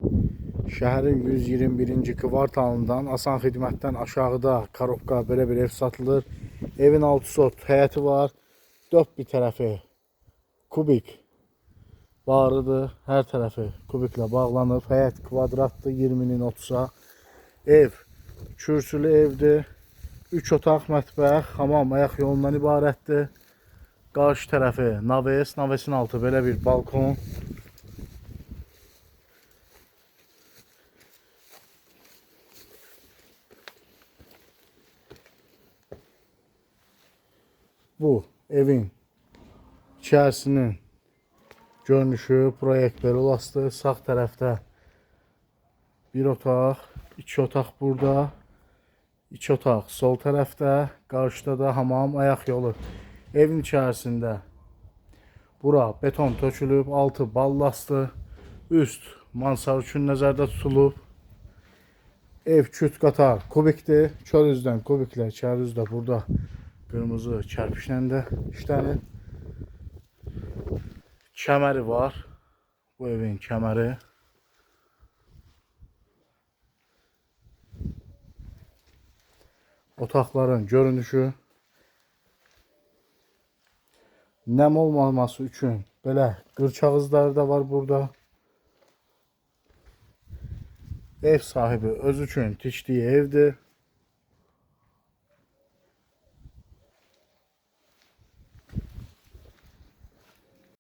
Şəhərin 121-ci kvartalından asan xidmətdən aşağıda Korobka belə bir ev satılır. Evin 6 sot həyəti var. 4 bir tərəfi kubik barıdır. Hər tərəfi kubiklə bağlanıb. Həyət kvadratdır, 20-nin 30-a. Ev kürsülü evdir. 3 otaq mətbəx, hamam ayaq yolundan ibarətdir. Qarşı tərəfi naves, navesin altı belə bir balkon. Bu evin içərisinin görünüşü, proyekt belə olasıdır. Sağ tərəfdə bir otaq, 2 otaq burada, 2 otaq sol tərəfdə, qarşıda da hamam ayaq yolu. Evin içərisində bura beton tökülüb, altı ballastı, üst mansar üçün nəzərdə tutulub. Ev küt qatar kubikdir, çöl üzdən kubiklə, içəri üzdə burada qırmızı kərpişlə də işlənir. Kəməri var. Bu evin kəməri. Otaqların görünüşü. Nəm olmaması üçün belə qırçağızları da var burada. Ev sahibi öz üçün tikdiyi evdir.